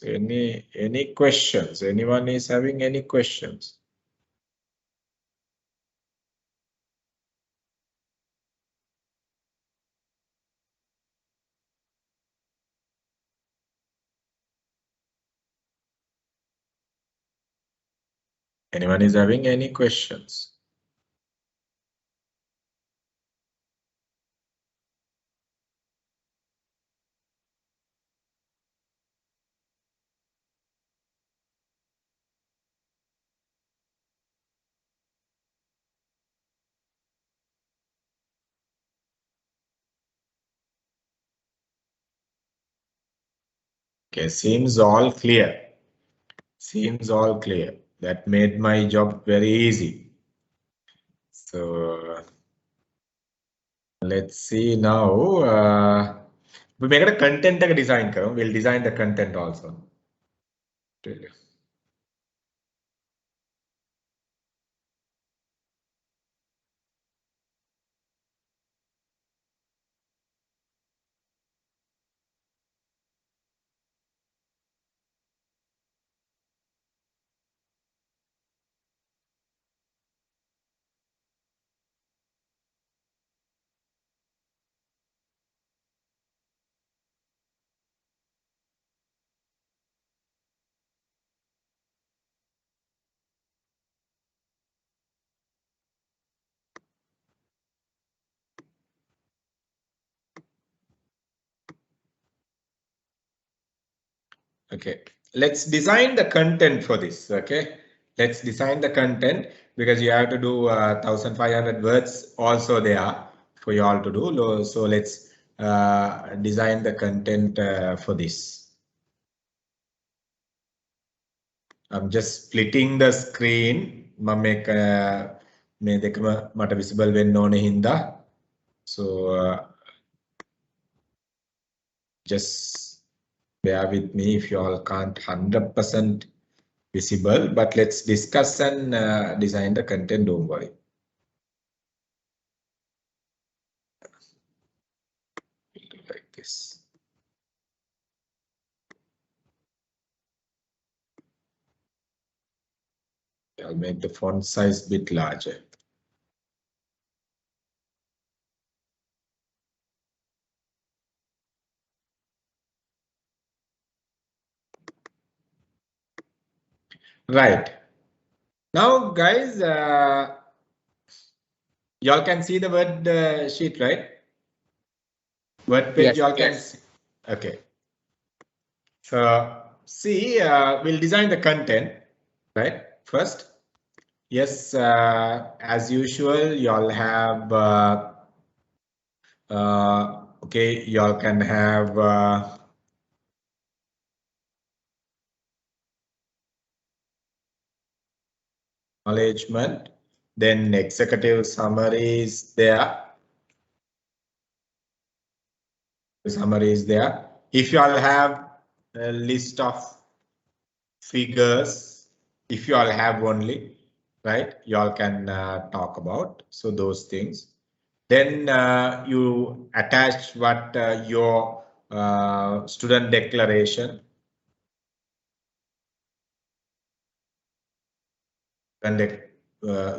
So any questions? Anyone is having any questions? Anyone is having any questions? Okay, seems all clear. Seems all clear. That made my job very easy. So let's see now. We make a content design. We'll design the content also. Okay, let's design the content for this. Okay, let's design the content because you have to do 1500 words also there for you all to do. So let's design the content for this. I'm just splitting the screen. මේ දෙකම මට visible වෙන්න ඕනේ හින්දා. So just bear with me if you all can't 100% visible, but let's discuss and design the content, don't worry. Like this. I'll make the font size a bit larger. Right. Now, guys, y'all can see the word sheet, right? Word page, y'all can see. Okay. So, see, we'll design the content, right? First, yes, as usual, y'all have, okay, y'all can have acknowledgement, then executive summary is there. The summary is there. If you all have a list of figures, if you all have only, right, you all can talk about. So those things. Then you attach what your student declaration. And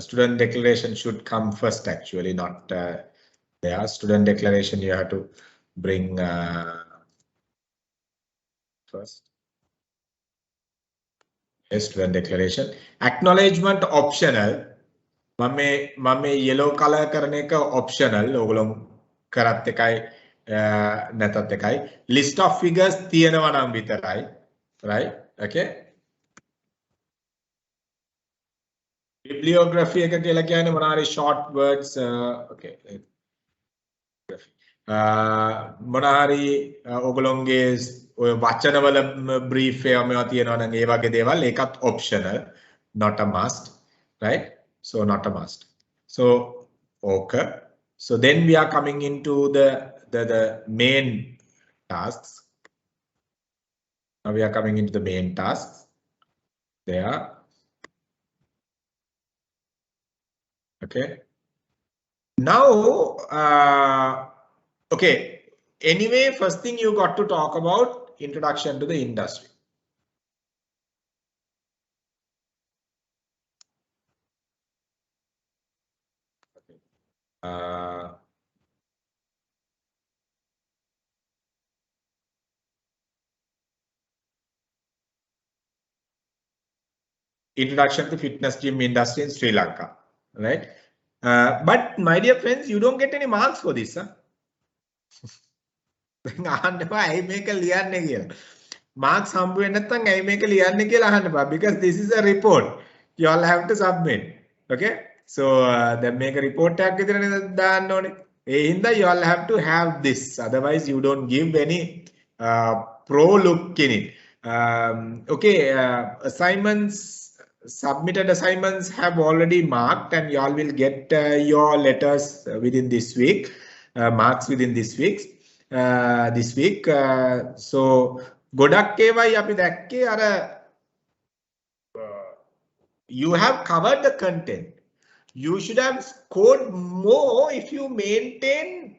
student declaration should come first, actually, not there. Student declaration you have to bring first. Student declaration. Acknowledgement optional. මම yellow color කරන එක optional. ඔයගොල්ලෝ කරත් එකයි නැතත් එකයි. List of figures තියෙනවා නම් විතරයි. Right? Okay. Bibliography එක කියලා කියන්නේ මොනවාරි short words. Okay. මොනවාරි ඔයගොල්ලෝගේ ඔය වචනවල brief ඒවා තියෙනවා නම් ඒ වගේ දේවල් ඒකත් optional, not a must, right? So not a must. So okay. So then we are coming into the main tasks. Now we are coming into the main tasks. There. Okay. Now, okay. Anyway, first thing you got to talk about introduction to the industry. introduction to fitness gym industry in Sri Lanka, right? But my dear friends, you don't get any marks for this, huh? Marks because this is a report. You all have to submit. Okay? So then make a report tag you all have to have this. Otherwise, you don't give any pro look in it. Okay, assignments, submitted assignments have already marked, and you all will get your letters within this week, marks within this week. So ගොඩක් ඒවායි අපි දැක්කේ අර you have covered the content. You should have scored more if you maintain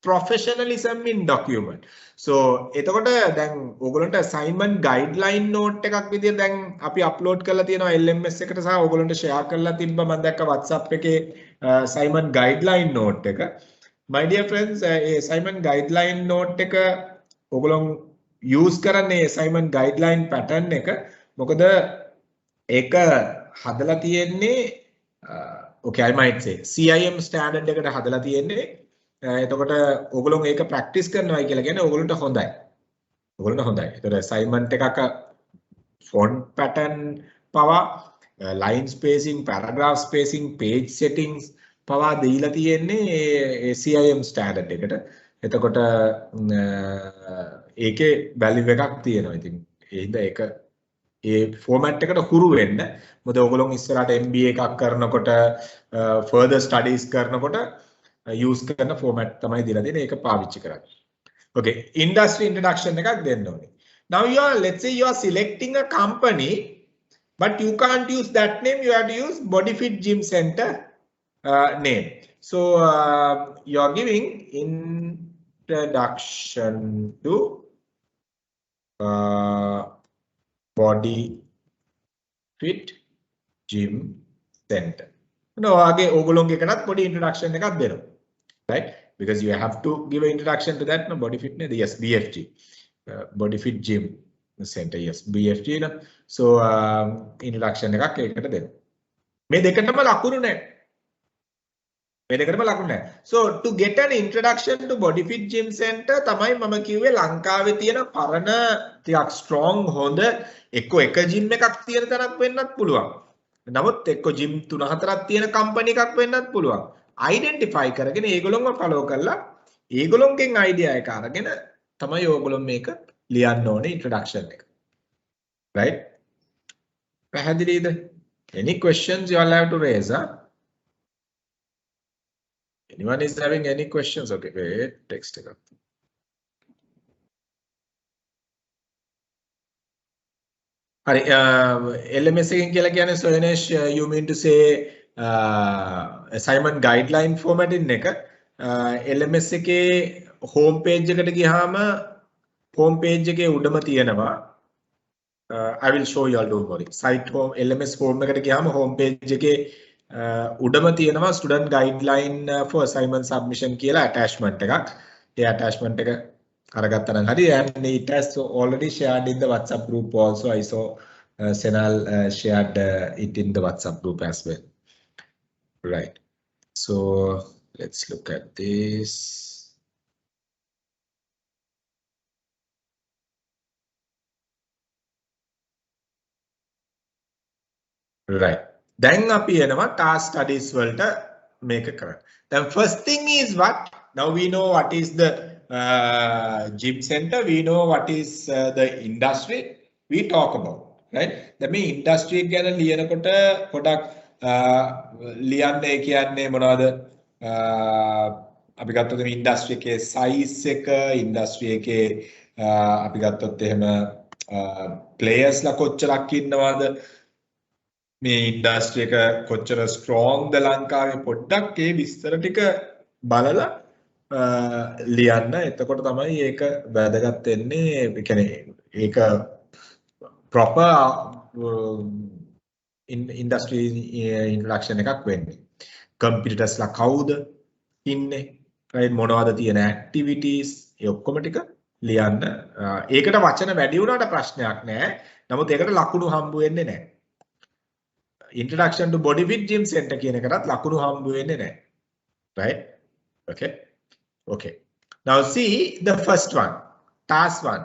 professionalism in document. So එතකොට දැන් ඔයගොල්ලන්ට assignment guideline note එකක් විදියට දැන් අපි upload කරලා තියෙනවා LMS එකට සහ ඔයගොල්ලන්ට share කරලා තිබ්බ මම දැක්ක WhatsApp එකේ assignment guideline note එක. My dear friends, assignment guideline note එක ඔයගොල්ලන් use කරන්නේ assignment guideline pattern එක. මොකද ඒක හදලා තියෙන්නේ okay, I might say CIM standard එකට හදලා තියෙන්නේ. එතකොට ඔයගොල්ලෝ ඒක practice කරනවා කියලා කියන්නේ ඔයගොල්ලන්ට හොඳයි. ඔයගොල්ලන්ට හොඳයි. ඒතර assignment එකක font pattern පවා line spacing, paragraph spacing, page settings පවා දීලා තියෙන්නේ CIM standard එකට. එතකොට ඒකේ value එකක් තියෙනවා. ඉතින් ඒ හින්දා ඒක ඒ format එකට හුරු වෙන්න. මොකද ඔයගොල්ලෝ ඉස්සරහට MBA එකක් කරනකොට further studies කරනකොට use කරන format තමයි දීලා දෙන්නේ. ඒක පාවිච්චි කරන්න. Okay, industry introduction එකක් දෙන්න ඕනේ. Now let's say you are selecting a company, but you can't use that name. You have to use Bodyfit Gym Center name. So you are giving introduction to Bodyfit Gym Center. No, ආගේ ඕගොල්ලෝගේ එකටත් පොඩි introduction එකක් දෙනවා. Right? Because you have to give an introduction to that. No, Bodyfit, yes, BFG, Bodyfit Gym Center, yes, BFG. No? So introduction එකක් ඒකට දෙනවා. මේ දෙකටම ලකුණු නැහැ. මේ දෙකටම ලකුණු නැහැ. So to get an introduction to Bodyfit Gym Center තමයි මම කිව්වේ ලංකාවේ තියෙන පරණ ටිකක් strong හොඳ එක gym එකක් තියෙන තරක් වෙන්නත් පුළුවන්. නමුත් එක්ක gym 3-4ක් තියෙන company එකක් වෙන්නත් පුළුවන්. Identify කරගෙන ඒගොල්ලොන්ව follow කරලා ඒගොල්ලොන්ගෙන් idea එක අරගෙන තමයි ඕගොල්ලොන් මේක ලියන්න ඕනේ introduction එක. Right? පැහැදිලිද? Any questions you all have to raise, huh? Anyone is having any questions? Okay, wait, text it up. Hari, LMS එකෙන් කියලා කියන්නේ Sonesh, you mean to say assignment guideline formatting එක LMS එකේ home page එකට ගියාම home page එකේ උඩම තියෙනවා. I will show you all, don't worry. Site home LMS home එකට ගියාම home page එකේ උඩම තියෙනවා student guideline for assignment submission කියලා attachment එකක්. ඒ attachment එක අරගත්තා නම් හරි, and it has already shared in the WhatsApp group also. I saw Senal shared it in the WhatsApp group as well. Right. So let's look at this. Right. Then අපි එනවා task studies වලට මේක කරන්න. Then first thing is what? Now we know what is the gym center. We know what is the industry we talk about. Right? Then මේ industry ගැන ලියනකොට පොඩක් ලියන්නේ කියන්නේ මොනවද? අපි ගත්තොත් මේ industry එකේ size එක, industry එකේ අපි ගත්තොත් එහෙම players ලා කොච්චරක් ඉන්නවද? මේ ඉන්ඩස්ට්‍රි එක කොච්චර ස්ට්‍රෝංග්ද ලංකාවේ පොඩ්ඩක් ඒ විස්තර ටික බලලා ලියන්න. එතකොට තමයි ඒක වැදගත් වෙන්නේ. ඒ කියන්නේ ඒක proper industry introduction එකක් වෙන්නේ. competitors ලා කවුද? ඉන්නේ right මොනවද තියෙන activities ඒ ඔක්කොම ටික ලියන්න ඒකට වචන වැඩි වුණාට ප්‍රශ්නයක් නැහැ නමුත් ඒකට ලකුණු හම්බ වෙන්නේ නැහැ introduction to body fit gym center කියන එකටත් ලකුණු හම්බ වෙන්නේ නැහැ right okay now see the first one task 1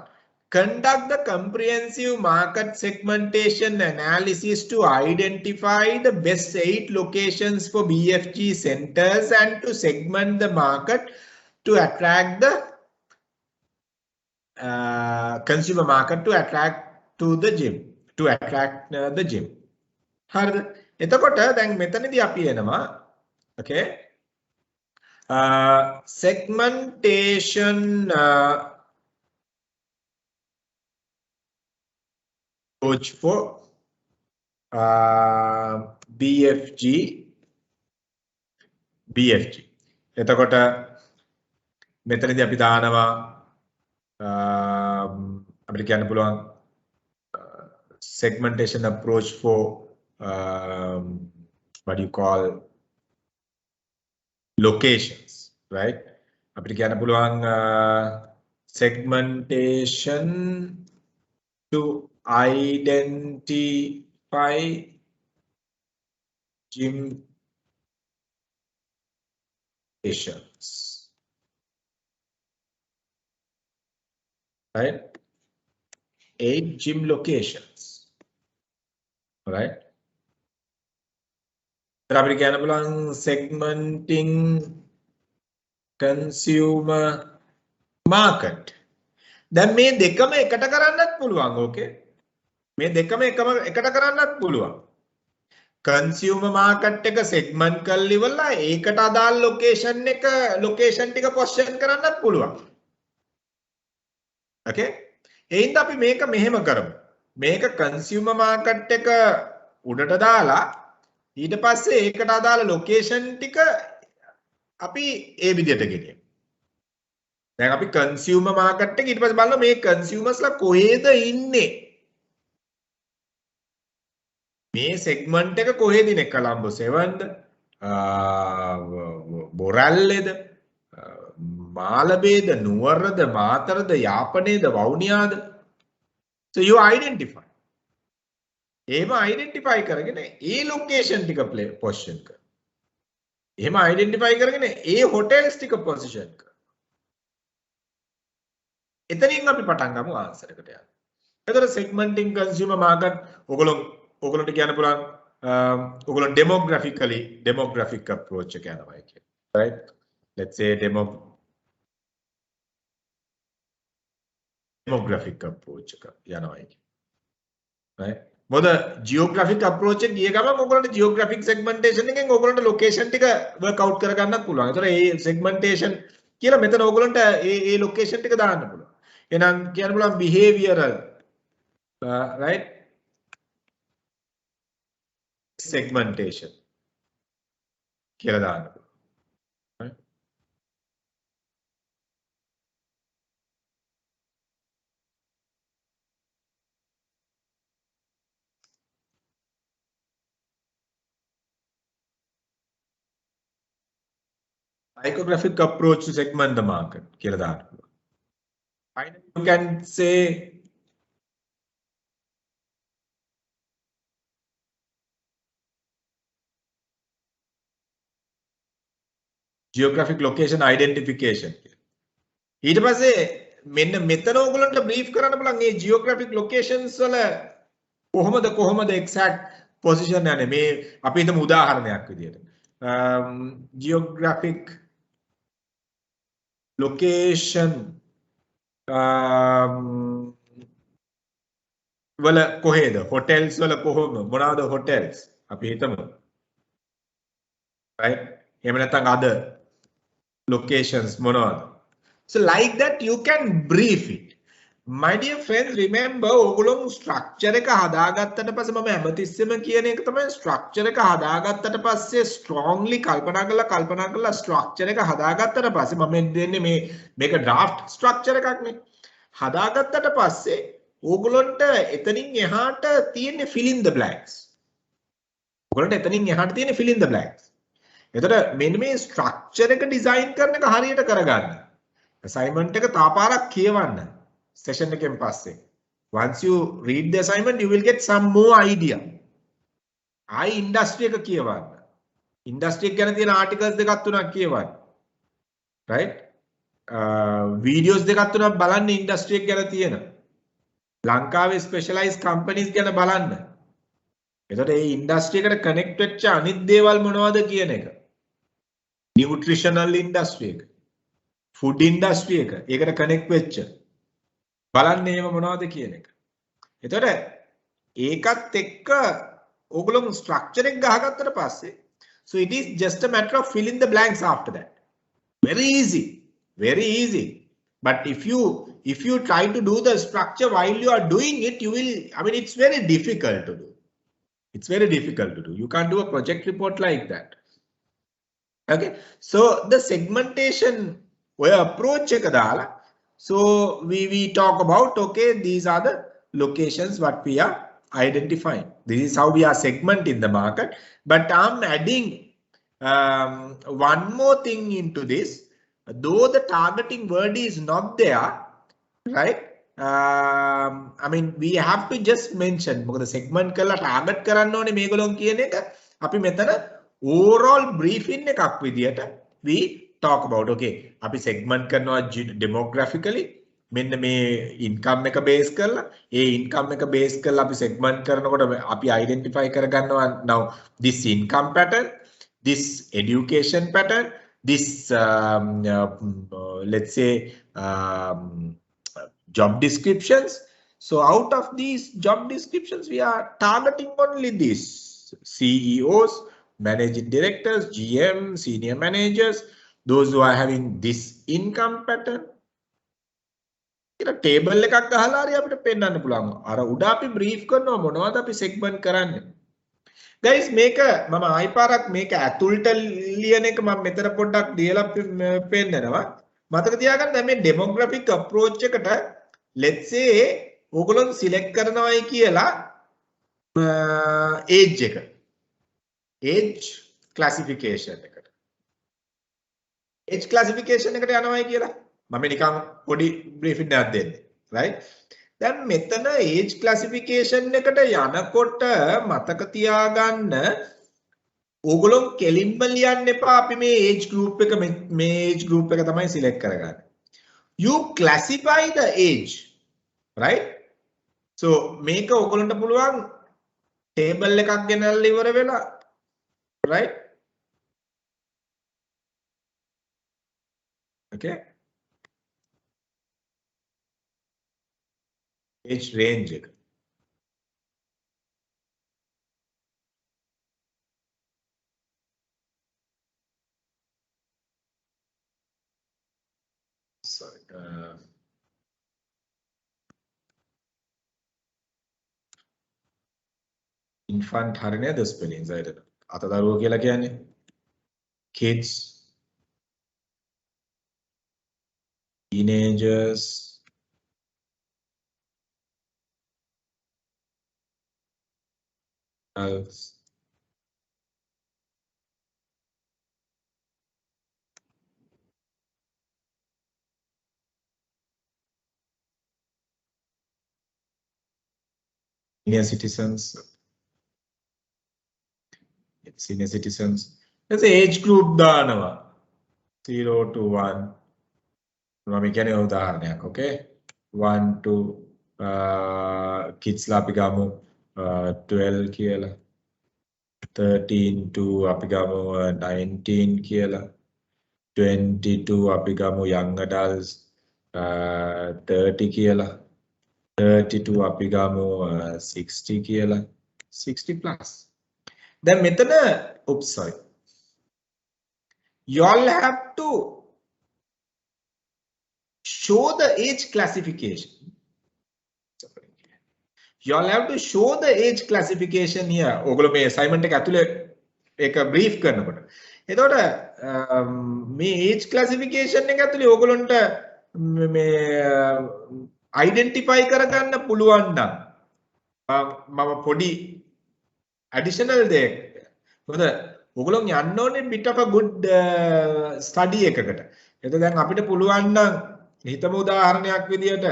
conduct the comprehensive market segmentation analysis to identify the best 8 locations for BFG centers and to segment the market to attract the consumer market to attract to the gym to attract the gym හරිද එතකොට දැන් මෙතනදී අපි එනවා okay segmentation approach for BFG එතකොට මෙතනදී අපි දානවා අපිට කියන්න පුළුවන් segmentation approach for what do you call locations right අපිට කියන්න පුළුවන් segmentation to identify gym locations right 8 gym locations right අපිට කියන්න පුළුවන් segmenting consumer market දැන් මේ දෙකම එකට කරන්නත් පුළුවන් ඕකේ මේ දෙකම එකට කරන්නත් පුළුවන් consumer market එක segment කරලා ඉවරලා ඒකට අදාළ location ටික position කරන්නත් පුළුවන් okay එහෙනම් අපි මේක මෙහෙම කරමු මේක consumer market එක උඩට දාලා ඊට පස්සේ ඒකට අදාළ location ටික අපි ඒ විදිහට ගෙනියමු දැන් අපි consumer market එක ඊට පස්සේ බලනවා මේ consumersලා කොහෙද ඉන්නේ මේ segment එක කොහෙද ඉන්නේ කොළඹ 7ද බොරැල්ලේද මාලබේද නුවරද මාතරද යාපනේද වවුනියාද so you identify එහෙම identify කරගෙන ඒ location ටික position කර එහෙම identify කරගෙන ඒ hotels ටික position කර එතනින් අපි පටන් ගමු answer එකට යන්න. එතකොට segmenting consumer market ඔයගොල්ලන්ට කියන්න පුළුවන් ඔයගොල්ලෝ demographic approach එක යනවා කියන්නේ. Right? Let's say demographic approach එක යනවා කියන්නේ. Right? මොකද geographic approach එක ගිය ගමන් ඔයගොල්ලන්ට geographic segmentation එකෙන් ඔයගොල්ලන්ට location ටික work out කර ගන්නත් පුළුවන්. ඒතර මේ segmentation කියලා මෙතන ඔයගොල්ලන්ට ඒ location ටික දාන්න පුළුවන්. එහෙනම් කියන්න පුළුවන් behavioral right segmentation කියලා දාන්න පුළුවන්. Psychographic approach to segment the market කියලා දාන්න පුළුවන්. Finally, you can say geographic location identification. ඊට පස්සේ මෙන්න මෙතන ඔයගොල්ලන්ට brief කරන්න පුළුවන් මේ geographic locations වල කොහොමද exact position යන්නේ මේ අපි හිතමු උදාහරණයක් විදියට geographic location වල කොහෙද hotels වල මොනවාද hotels අපි හිතමු right එහෙම නැත්නම් other locations මොනවාද so like that you can brief it my dear friends remember ඔයගොල්ලෝ structure එක හදාගත්තට පස්සේ මම හැමතිස්සෙම කියන එක තමයි structure එක හදාගත්තට පස්සේ strongly කල්පනා කරලා structure එක හදාගත්තට පස්සේ මම දෙන්නේ මේක draft structure එකක් නේ හදාගත්තට පස්සේ ඕගොල්ලන්ට එතනින් එහාට තියෙන්නේ fill in the blanks. ඕගොල්ලන්ට එතනින් එහාට තියෙන්නේ fill in the blanks. එතකොට මෙන්න මේ ස්ට්‍රක්චර් එක ඩිසයින් කරන එක හරියට කරගන්න. assignment එක තාපාරක් කියවන්න session එකෙන් පස්සේ. Once you read the assignment you will get some more idea. ආයි industry එක කියවන්න. industry එක ගැන තියෙන articles දෙකක් තුනක් කියවන්න. right? videos දෙකක් තුනක් බලන්න industry එක ගැන තියෙන. ලංකාවේ specialized companies ගැන බලන්න. එතකොට මේ industry එකට connect වෙච්ච අනිත් දේවල් මොනවද කියන එක. nutritional industry එක. food industry එක. ඒකට connect වෙච්ච. බලන්න ඒව මොනවද කියන එක. එතකොට ඒකත් එක්ක ඕගොල්ලෝ structure එක ගහගත්තට පස්සේ so it is just a matter of filling the blanks after that. Very easy. Very easy. But if you try to do the structure while you are doing it, you will, I mean, it's very difficult to do. It's very difficult to do. You can't do a project report like that. Okay. So the segmentation approach එක දාලා, so we talk about, okay, these are the locations what we are identifying. This is how we are segmenting the market. But I'm adding one more thing into this. Though the targeting word is not there, right? I mean, we have to just mention මොකද segment කරලා target කරන්න ඕනේ මේගොල්ලෝ කියන එක අපි මෙතන overall briefing එකක් විදියට we talk about. Okay, අපි segment කරනවා demographically මෙන්න මේ income එක base කරලා ඒ income එක base කරලා අපි segment කරනකොට අපි identify කරගන්නවා now this income pattern, this education pattern, this let's say job descriptions. So out of these job descriptions we are targeting only these CEOs, managing directors, GM, senior managers, those who are having this income pattern. Table එකක් ගහලා හරි අපිට පෙන්වන්න පුළුවන්. අර උඩ අපි brief කරනවා මොනවද අපි සෙග්මන්ට් කරන්නේ. guys මේක මම ආයි පාරක් මේක ඇතුළට ලියන එක මම මෙතන පොඩ්ඩක් ලියලා පෙන්නනවා. මතක තියාගන්න දැන් මේ demographic approach එකට let's say ඕගොල්ලෝ select කරනවායි කියලා age එක. age classification එකට. age classification එකට යනවායි කියලා මම නිකන් පොඩි බ්‍රීෆින් එකක් දෙන්නේ right. දැන් මෙතන age classification එකට යනකොට මතක තියාගන්න ඕගොල්ලෝ කෙලින්ම ලියන්න එපා අපි මේ age group එක මේ age group එක තමයි select කරගන්නේ. You classify the age, right? So මේක ඕගොල්ලන්ට පුළුවන් table එකක් ගෙනල්ලා ඉවර වෙලා right. Okay. age range එක. Sorry. Infant හරිය නේද spellings අයිද? අතදරුවෝ කියලා කියන්නේ kids, teenagers, adults, senior citizens. Senior citizens. Let's say age group දානවා 0 to 1. මම කියන්නේ උදාහරණයක්. Okay. 1 to kids ලා අපි ගමු 12 කියලා. 13 to අපි ගමු 19 කියලා. 22 අපි ගමු young adults 30 කියලා. 32 අපි ගමු 60 කියලා. 60 plus. Then මෙතන oops sorry. You all have to show the age classification. You all have to show the age classification here. ඕගොල්ලෝ මේ assignment එක ඇතුලේ ඒක brief කරනකොට. එතකොට මේ age classification එක ඇතුලේ ඕගොල්ලන්ට මේ identify කරගන්න පුළුවන් නම් මම පොඩි additional දෙයක්. මොකද ඔයගොල්ලෝ යන්න ඕනේ bit of a good study එකකට. එතකොට දැන් අපිට පුළුවන් නම් හිතමු උදාහරණයක් විදියට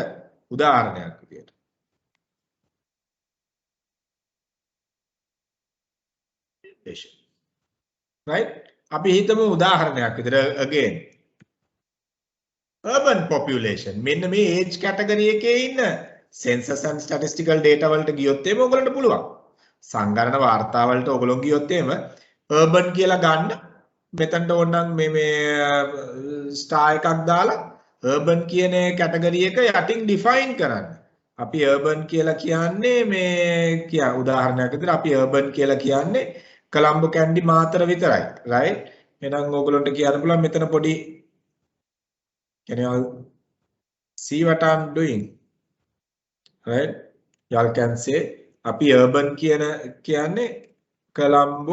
right? අපි හිතමු උදාහරණයක් විදියට again urban population මෙන්න මේ age category එකේ ඉන්න census and statistical data වලට ගියොත් එහෙම ඔයගලන්ට පුළුවන්. සංගණන වාර්තා වලට ඔයගොල්ලෝ ගියොත් එහෙම urban කියලා ගන්න. මෙතනට ඕනනම් මේ star එකක් දාලා urban කියන category එක යටින් define කරන්න. අපි urban කියලා කියන්නේ මේ උදාහරණයක් විදිහට අපි urban කියලා කියන්නේ කොළඹ කැන්ඩි මාතර විතරයි. right? එහෙනම් ඔයගොල්ලන්ට කියන්න පුළුවන් මෙතන පොඩි can you all see what I'm doing? Right? Y'all can say අපි urban කියන්නේ කොළඹ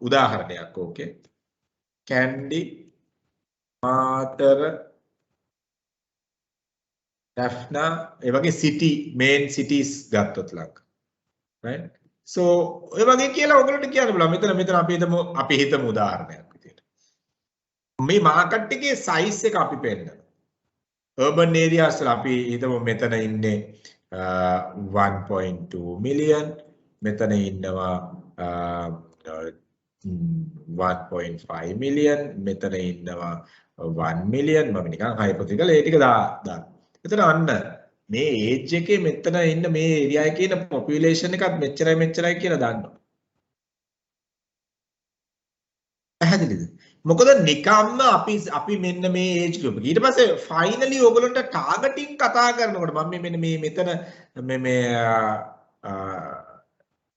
උදාහරණයක්. okay? කැන්ඩි මාතර Daphna ඒ වගේ city main cities ගත්තොත් ලංක. right? so ඒ වගේ කියලා ඔයගොල්ලන්ට කියන්න බලන්න මෙතන අපි හිතමු උදාහරණයක් විදියට. මේ මාකට් එකේ size එක අපි පෙන්නනවා. urban areas වල අපි හිතමු මෙතන ඉන්නේ 1.2 million මෙතන ඉන්නවා 1.5 million මෙතන ඉන්නවා 1 million මම නිකන් hypothetical ඒ ටික දාන්න. එතන අන්න මේ age එකේ මෙතන ඉන්න මේ area එකේ ඉන්න population එකත් මෙච්චරයි කියලා දාන්නවා. පැහැදිලිද? මොකද නිකම්ම අපි මෙන්න මේ age group ඊට පස්සේ finally ඔයගොල්ලන්ට targeting කතා කරනකොට මම මෙන්න මේ මෙතන මේ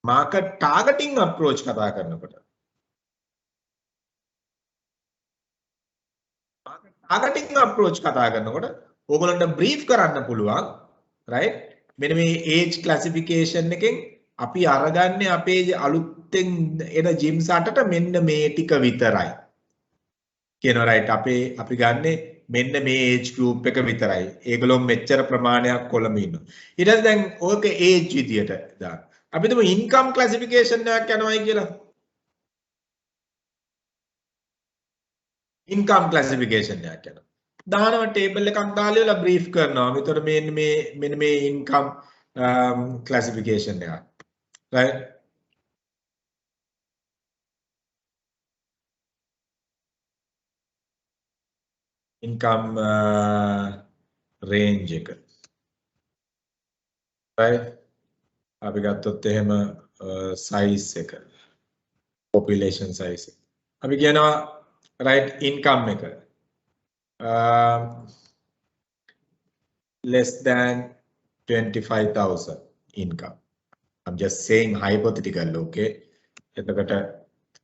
market targeting approach කතා කරනකොට targeting approach කතා කරනකොට ඔයගොල්ලන්ට brief කරන්න පුළුවන් right මෙන්න මේ age classification එකෙන් අපි අරගන්නේ අපේ අලුතෙන් එන gyms 8ට මෙන්න මේ ටික විතරයි කියනවා right අපි ගන්නෙ මෙන්න මේ age group එක විතරයි ඒගොල්ලෝ මෙච්චර ප්‍රමාණයක් කොළඹ ඉන්නවා ඊට පස්සේ දැන් ඕක age විදියට දාන්න අපි තුමු income classification එකක් යනවායි කියලා income classification එකක් යනවා දානවා table එකක් දාලා ඉවලා brief කරනවා මෙතන මෙන්න මේ income classification එක right income range එක right අපි ගත්තොත් එහෙම size එක population size එක අපි කියනවා right income එක less than 25,000 income I'm just saying hypothetical okay එතකොට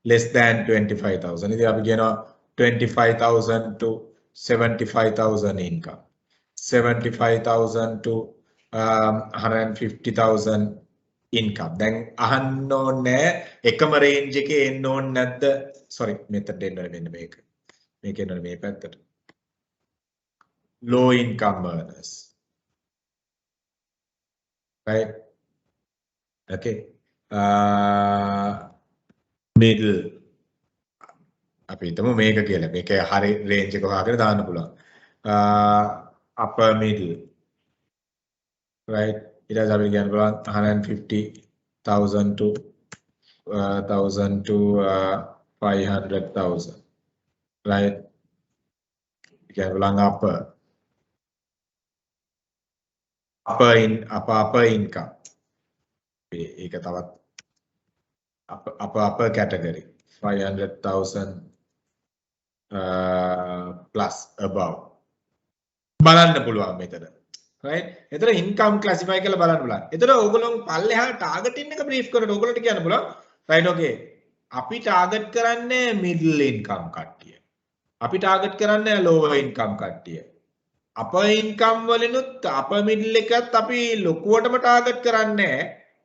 less than 25,000 ඉතින් අපි කියනවා 25,000 to 75,000 income 75,000 to 150,000 income දැන් අහන්න ඕනේ එකම range එකේ එන්න ඕනේ නැද්ද sorry මෙතන දෙන්න මෙන්න මේක එන්නේ මේ පැත්තට low income earners right okay middle අපි හිතමු මේක කියලා මේක හරි range එක හොයාගෙන දාන්න පුළුවන් upper middle right ඊට පස්සේ අපි කියන්න පුළුවන් 150,000 to 1,000 to 500,000 right කියන්න පුළුවන් upper income ඒක තවත් upper category 500,000 plus above බලන්න පුළුවන් මෙතන right එතන income classify කරලා බලන්න පුළුවන් එතන ඕගොල්ලෝ පල්ලෙහා targeting එක brief කරනකොට ඕගොල්ලන්ට කියන්න පුළුවන් right okay අපි target කරන්නේ middle income කට්ටිය අපි target කරන්නේ lower income කට්ටිය upper income වලිනුත් upper middle එකත් අපි ලොකුවටම target කරන්නේ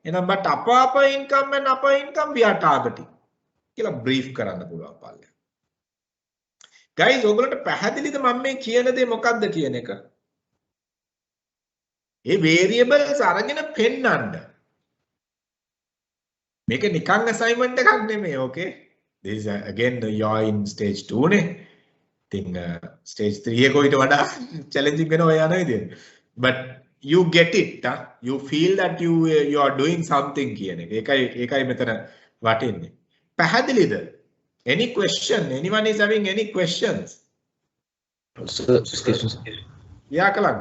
එහෙනම් but upper income and upper income we are targeting කියලා brief කරන්න පුළුවන් පල්ලෙහා guys ඔයගොල්ලන්ට පැහැදිලිද මම මේ කියන දේ මොකක්ද කියන එක ඒ variables අරගෙන පෙන්නන්න මේක නිකන් assignment එකක් නෙමෙයි okay this is again you're in stage 2 නේ. ඉතින් stage 3 එක ඊට වඩා challenging වෙනවා යන විදියට. But you get it, you feel that you are doing something කියන එක. ඒකයි මෙතන වටින්නේ. පැහැදිලිද? Any question? Anyone is having any questions? Sir, excuse me. Yeah, කලංග.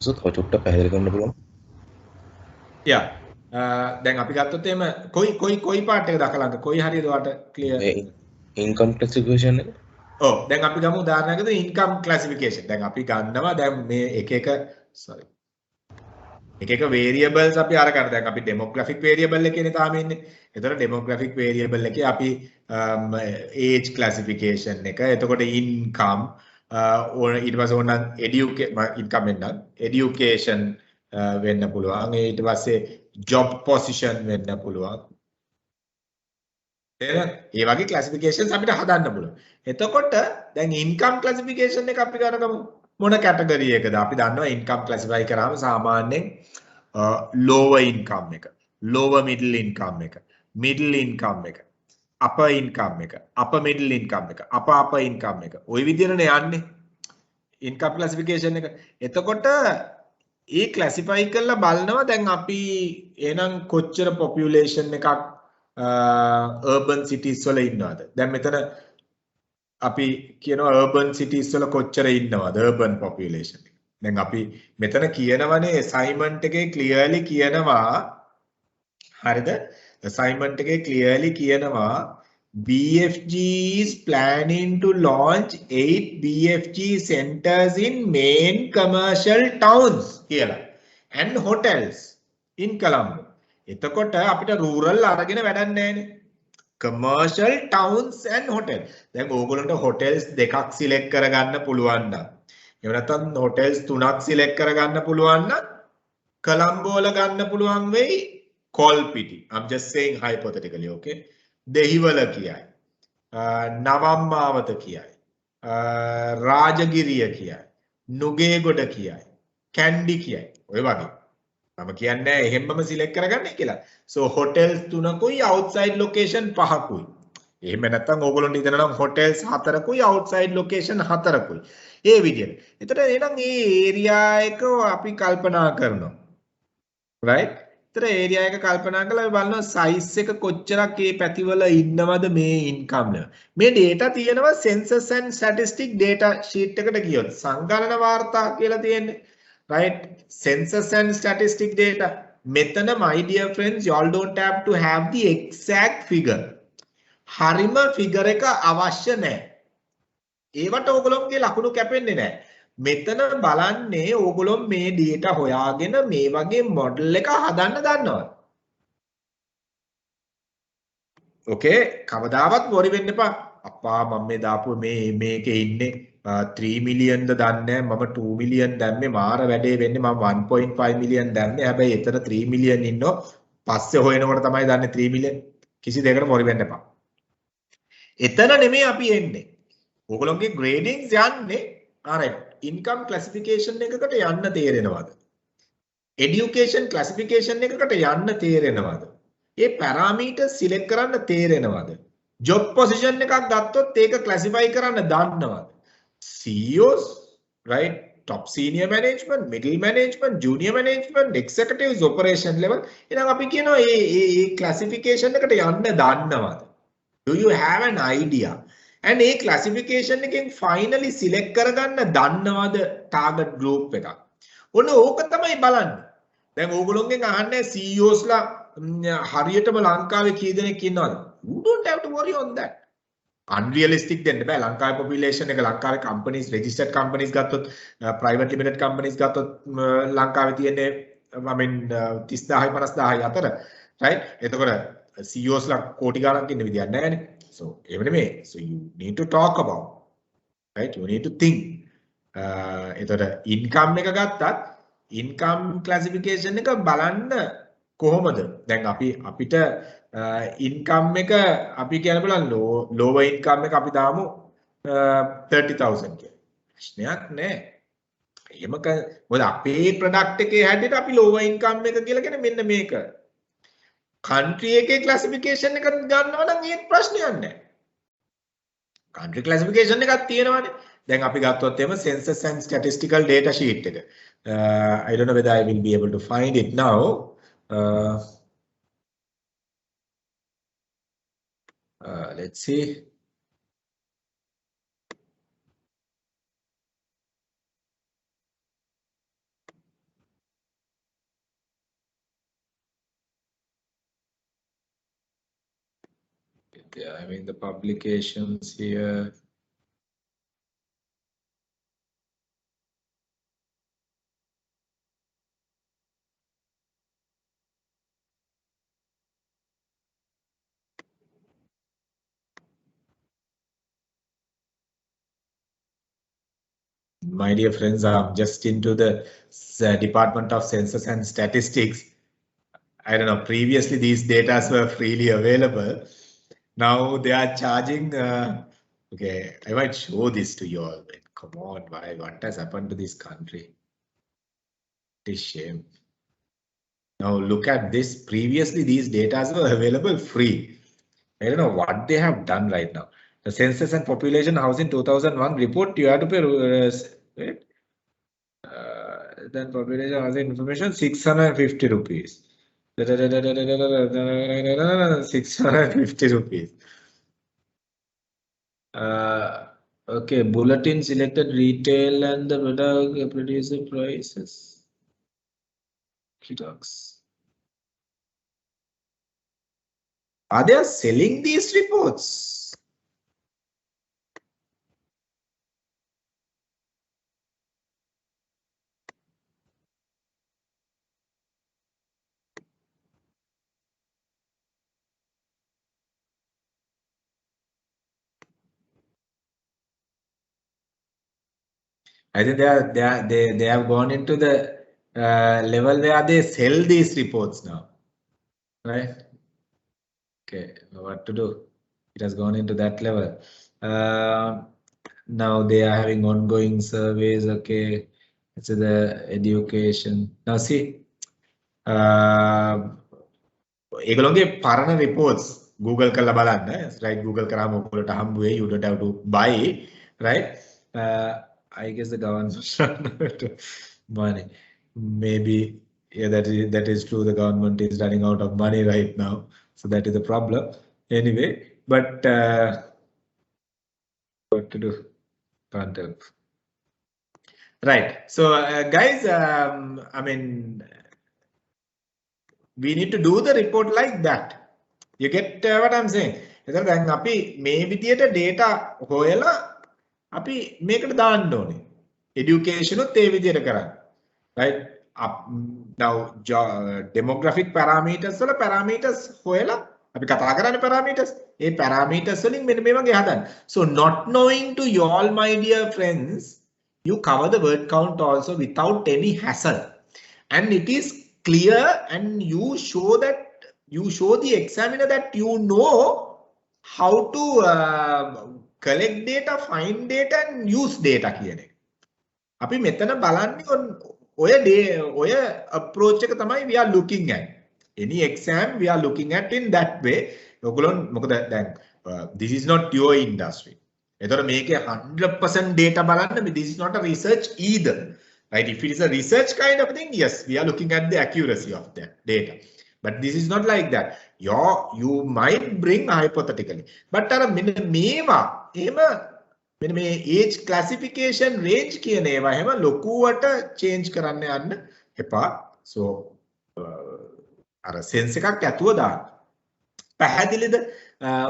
සර් කොච්චර පැහැදිලි කරන්න පුළුවන්? Yeah. දැන් අපි ගත්තොත් එහෙම කොයි පාර්ට් එක දකලංග කොයි හරියද ඔයාලට ක්ලියර්? income classification එක. ඔව් දැන් අපි ගමු උදාහරණයකට income classification. දැන් අපි ගන්නවා දැන් මේ එක variables අපි අරගෙන දැන් අපි demographic variable එකේනේ තාම ඉන්නේ. එතකොට demographic variable එකේ අපි age classification එක, එතකොට income ඊට පස්සේ ඕනනම් income වෙනනම් education වෙන්න පුළුවන්. ඊට පස්සේ job position වෙන්න පුළුවන්. ඒ වගේ classifications අපිට හදන්න පුළුවන්. එතකොට දැන් income classification එක අපි කරගමු. මොන category එකද? අපි දන්නවා income classify කරාම සාමාන්‍යයෙන් lower income එක, lower middle income එක, middle income එක, upper income එක, upper middle income එක, upper income එක. ওই විදිහටනේ යන්නේ income classification එක. එතකොට ඒ classify කරලා බලනවා දැන් අපි එහෙනම් කොච්චර population එකක් urban cities වල ඉන්නවද? දැන් මෙතන අපි කියනවා urban cities වල කොච්චර ඉන්නවද urban population එක. දැන් අපි මෙතන කියනවනේ assignment එකේ clearly කියනවා හරිද? assignment එකේ clearly කියනවා BFG is planning to launch 8 BFG centers in main commercial towns කියලා and hotels in Colombo. එතකොට අපිට rural අරගෙන වැඩක් නැහැනේ. commercial towns and hotels. දැන් ඕගොල්ලන්ට hotels දෙකක් select කරගන්න පුළුවන් නම් එහෙම නැත්නම් hotels තුනක් select කරගන්න පුළුවන් නම් කොළඹ වල ගන්න පුළුවන් වෙයි Kollupitiya. I'm just saying hypothetically, okay? Dehiwala කියයි. නවම්මාවත කියයි. රාජගිරිය කියයි. නුගේගොඩ කියයි. කැන්ඩි කියයි. ඔය වගේ. මම කියන්නේ එහෙම්මම select කරගන්න කියලා. So hotels තුනකුයි outside location පහකුයි. එහෙම නැත්නම් ඕගොල්ලන්ට හිතනවා නම් hotels හතරකුයි outside location හතරකුයි. ඒ විදිහට. එතකොට එහෙනම් මේ area එක අපි කල්පනා කරනවා. right? ඒතර area එක කල්පනා කරලා අපි බලනවා size එක කොච්චරක් මේ පැතිවල ඉන්නවද මේ income එක. මේ data තියෙනවා census and statistic data sheet එකට ගියොත් සංගණන වාර්තා කියලා තියෙන්නේ. right? Census and statistic data. මෙතන my dear friends, you all don't have to have the exact figure. හරිම figure එක අවශ්‍ය නැහැ. ඒවට ඕගොල්ලෝගේ ලකුණු කැපෙන්නේ නැහැ. මෙතන බලන්නේ ඕගොල්ලෝ මේ data හොයාගෙන මේ වගේ model එක හදන්න දන්නවා. okay, කවදාවත් worry වෙන්න එපා. අප්පා මම මේ දාපු මේකේ ඉන්නේ 3 million ද දන්නේ මම 2 million දැම්මේ මාර වැඩේ වෙන්නේ මම 1.5 million දැම්මේ හැබැයි එතන 3 million ඉන්නෝ පස්සේ හොයනකොට තමයි දන්නේ 3 million කිසි දෙයකට මොරි වෙන්න එපා. එතන නෙමෙයි අපි එන්නේ. ඕගොල්ලෝගේ gradings යන්නේ alright income classification එකකට යන්න තේරෙනවද? education classification එකකට යන්න තේරෙනවද? ඒ parameters select කරන්න තේරෙනවද? job position එකක් ගත්තොත් ඒක classify කරන්න දන්නවද? CEOs, right? Top senior management, middle management, junior management, executives, operation level. එහෙනම් අපි කියනවා මේ classification එකට යන්න දන්නවද? Do you have an idea? And මේ classification එකෙන් finally select කරගන්න දන්නවද target group එකක්? ඔන්න ඕක තමයි බලන්නේ. දැන් ඕගොල්ලෝගෙන් අහන්නේ CEOs ලා හරියටම ලංකාවේ කී දෙනෙක් ඉන්නවද? You don't have to worry on that. Unrealistic දෙන්න බෑ. ලංකාවේ population එක ලංකාවේ companies registered companies ගත්තොත් private limited companies ගත්තොත් ලංකාවේ තියෙන්නේ I mean 30000යි 50000යි අතර right? එතකොට CEOs ලා කෝටි ගණනක් ඉන්න විදියක් නැහැ නේ. So even me, so you need to talk about, right? You need to think. එතකොට income එක ගත්තත් income classification එක බලන්න කොහොමද? දැන් අපිට income එක අපි කියන්න බලන්න lower income එක අපි දාමු 30000 කියලා. ප්‍රශ්නයක් නැහැ. එහෙම මොකද අපේ product එකේ හැටියට අපි lower income එක කියලා කියන්නේ මෙන්න මේක. country එකේ classification එකක් ගන්නවා නම් ඒත් ප්‍රශ්නයක් නැහැ. country classification එකක් තියෙනවානේ. දැන් අපි ගත්තොත් එහෙම census and statistical data sheet එක. I don't know whether I will be able to find it now. Let's see. Yeah, I mean the publications here. My dear friends, I'm just into the Department of Census and Statistics. I don't know, previously these data were freely available. Now they are charging. Okay, I might show this to you all. Come on, why? What has happened to this country? It is shame. Now look at this. Previously, these data were available free. I don't know what they have done right now. The Census and Population Housing 2001 report, you have to pay. Then population housing information 650 rupees. 650 rupees. Okay, bulletin selected retail and the producer prices. Are they selling these reports? I think they have gone into the level where they sell these reports now, right? Okay, what to do? It has gone into that level. Now they are having ongoing surveys. Okay, it's the education. Now see, ඒගොල්ලෝගේ පරණ reports Google කරලා බලන්න, right? Google කරාම ඔයගොල්ලෝට හම්බ වෙයි. You don't have to buy, right? I guess the government money. Maybe yeah, that is true. The government is running out of money right now, so that is the problem. Anyway, but what to do? Can't help. Right. So guys, I mean, we need to do the report like that. You get what I'm saying? එතන දැන් අපි මේ විදියට data හොයලා අපි මේකට දාන්න ඕනේ. Education උත් ඒ විදියට කරන්න. Right? Now demographic parameters වල parameters හොයලා අපි කතා කරන්නේ parameters. ඒ parameters වලින් මෙන්න මේ වගේ හදන්න. So not knowing to you all, my dear friends, you cover the word count also without any hassle. And it is clear, and you show the examiner that you know how to collect data, find data and use data කියන එක. අපි මෙතන බලන්නේ ඔය approach එක තමයි we are looking at. Any exam we are looking at in that way. ඔයගොල්ලෝ මොකද දැන් this is not your industry. එතකොට මේකේ 100% data බලන්න, this is not a research either. Right? If it is a research kind of thing, yes, we are looking at the accuracy of that data. But this is not like that. You might bring hypothetically. But මේවා එහෙම මෙන්න මේ age classification range කියන ඒවා එහෙම ලොකුවට change කරන්න යන්න එපා. So අර sense එකක් ඇතුව දාන්න. පැහැදිලිද?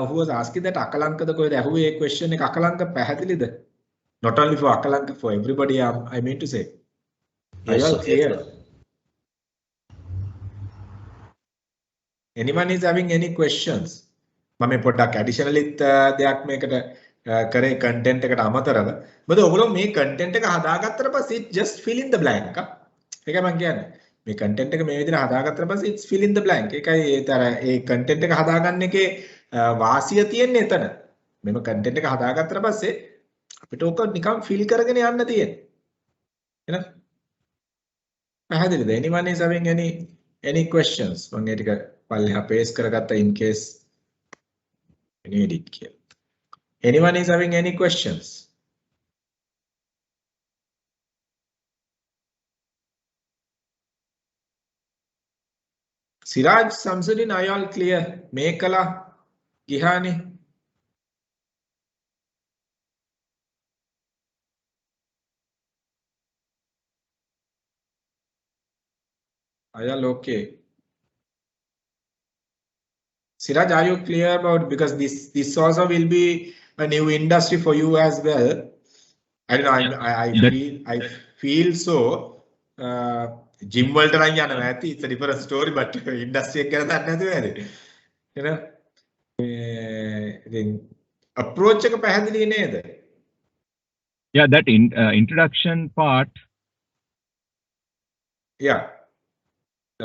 Who was asking that අකලංකද කොහෙද ඇහුවේ ඒ question එක? අකලංක පැහැදිලිද? Not only for Akalanka, for everybody, I mean to say. Are you all clear? Anyone is having any questions? මම පොඩ්ඩක් additionally දෙයක් මේකට කරේ content එකට අමතරව. මොකද ඔයගොල්ලෝ මේ content එක හදාගත්තට පස්සේ just fill in the blank. ඒකයි මම කියන්නේ. මේ content එක මේ විදිහට හදාගත්තට පස්සේ it's fill in the blank. ඒකයි ඒ content එක හදාගන්න එකේ වාසිය තියෙන්නේ එතන. මෙම content එක හදාගත්තට පස්සේ අපිට ඕක නිකන් fill කරගෙන යන්න තියෙන්නේ. එහෙනම් පැහැදිලිද? Anyone is having any Any questions? මම ඒ ටික පල්ලෙහා paste කරගත්තා in case you need it කියලා. Anyone is having any questions? Siraj, Samsudin, are you all clear? Mekala, Gihani? Are you all okay? Siraj, are you clear about, because this also will be a new industry for you as well. I don't know. I feel so. Gym වලට නම් යනවා ඇති. It's a different story, but industry එක ගැන දන්නේ නැතුව ඇති. You know. Approach එක පැහැදිලි නේද? Yeah, that introduction part. Yeah.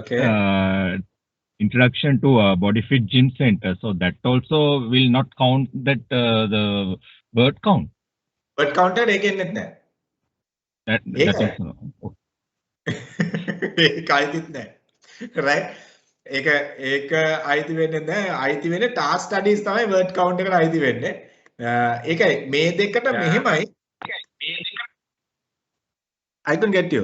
Okay. Introduction to Body Fit Gym Center. So that also will not count that the word count. Word counter again නැත් නෑ. That also. ඒක අයිතිත් නෑ. Right? ඒක අයිති වෙන්නේ නෑ. අයිති වෙන්නේ task studies තමයි word count එකට අයිති වෙන්නේ. ඒකයි මේ දෙකට මෙහෙමයි. I can get you.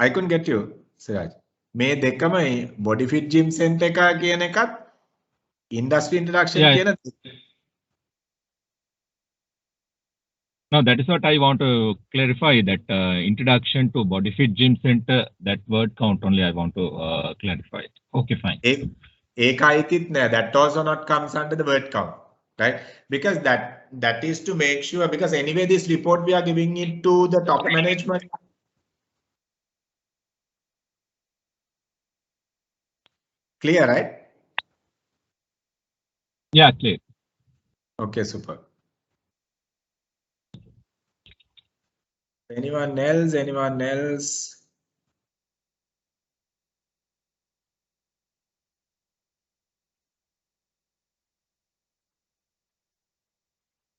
I couldn't get you, Siraj. මේ දෙකම body fit gym center එක කියන එකත් industry introduction කියන No, that is what I want to clarify, that introduction to Body Fit Gym Center, that word count only I want to clarify it. Okay, fine. ඒක අයිතිත් නෑ. That also not comes under the word count, right? Because that is to make sure, because anyway this report we are giving it to the top management. Clear, right? Yeah, clear. Okay, super. Anyone else? Anyone else?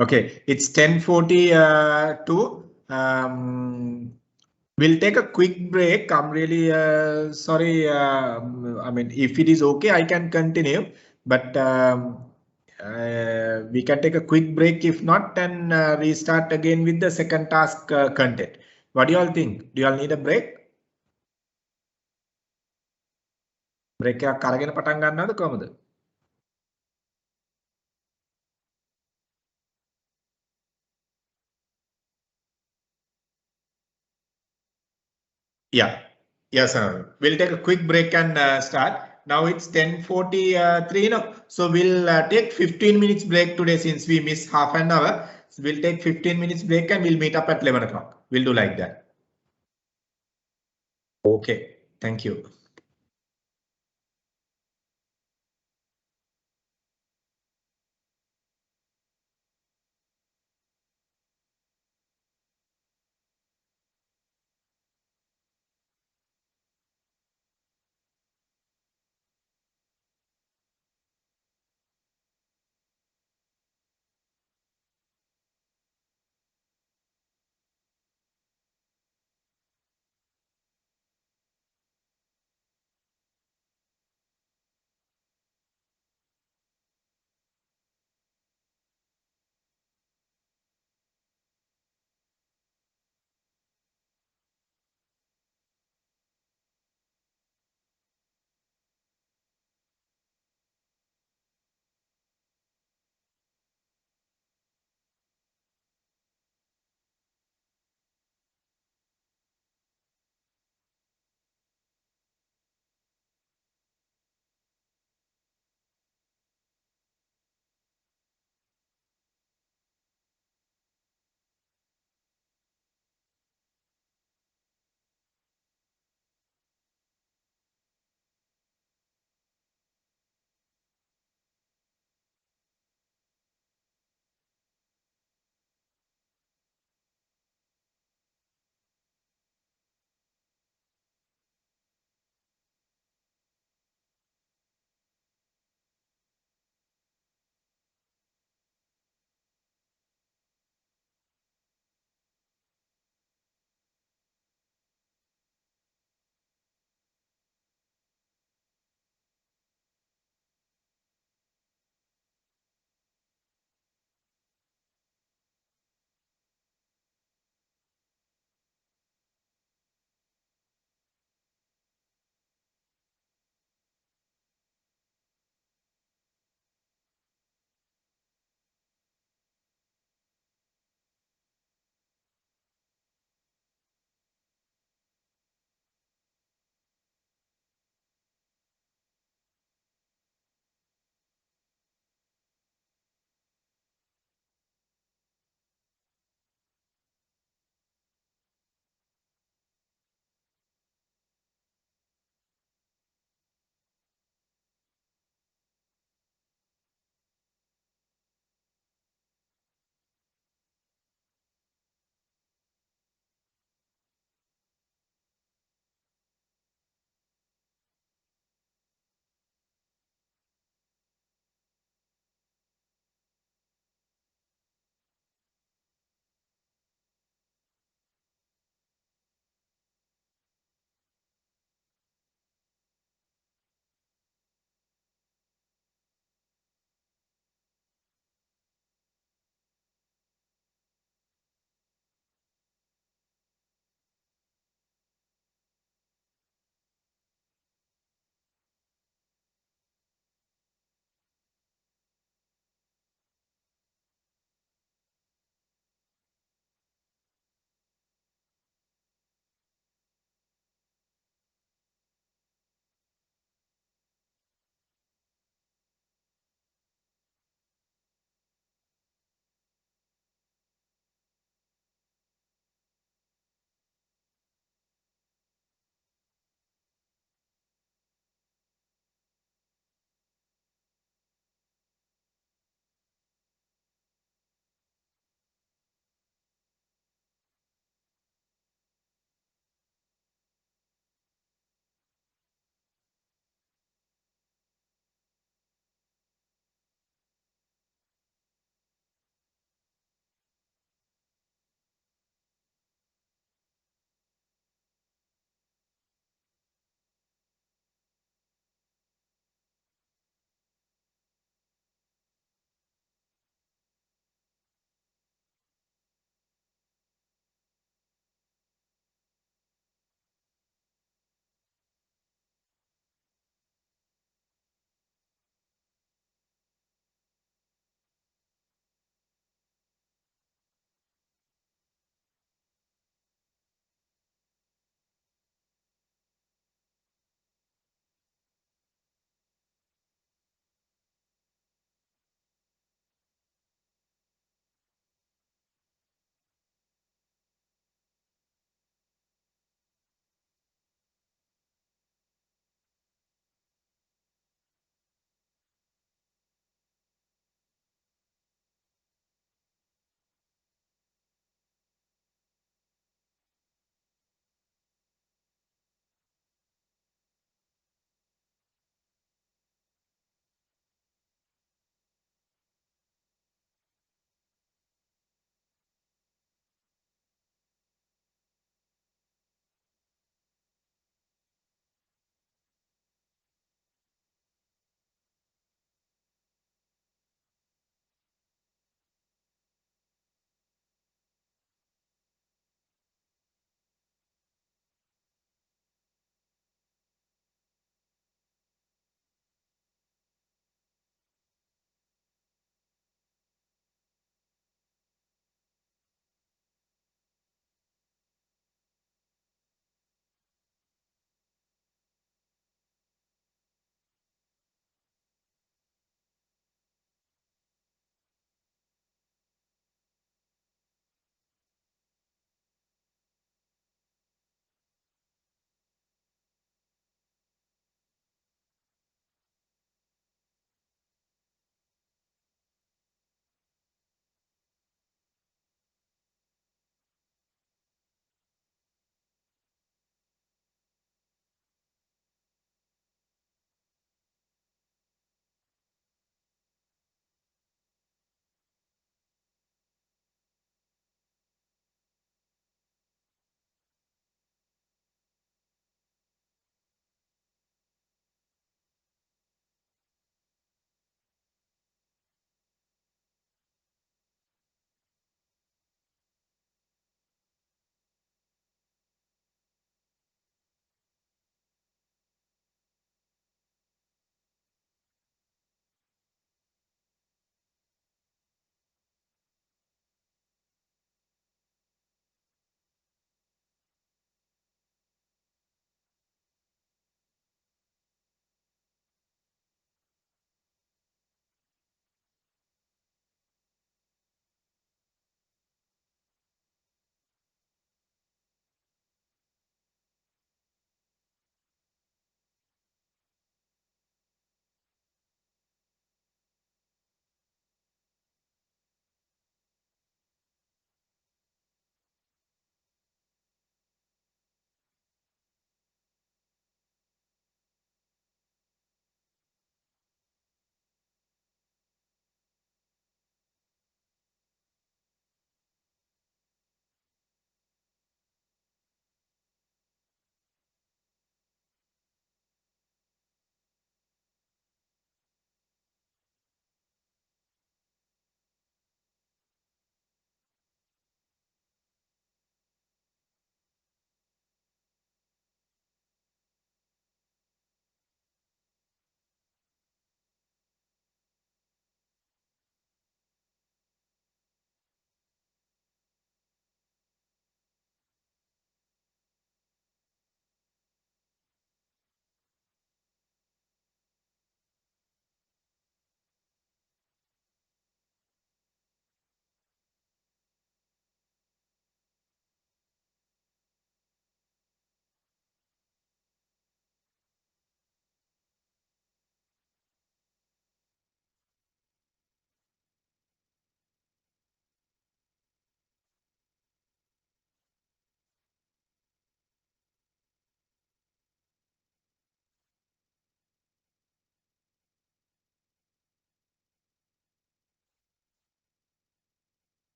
Okay, it's 10:42. We'll take a quick break. I'm really sorry. I mean, if it is okay, I can continue, but we can take a quick break. If not, then restart again with the second task content. What do you all think? Do you all need a break? Break එකක් අරගෙන පටන් ගන්නවද කොහමද? Yeah, yes, sir. We'll take a quick break and start. Now it's 10:43, no? So we'll take 15 minutes break today since we missed half an hour. So we'll take 15 minutes break and we'll meet up at 11 o'clock. We'll do like that. Okay, thank you.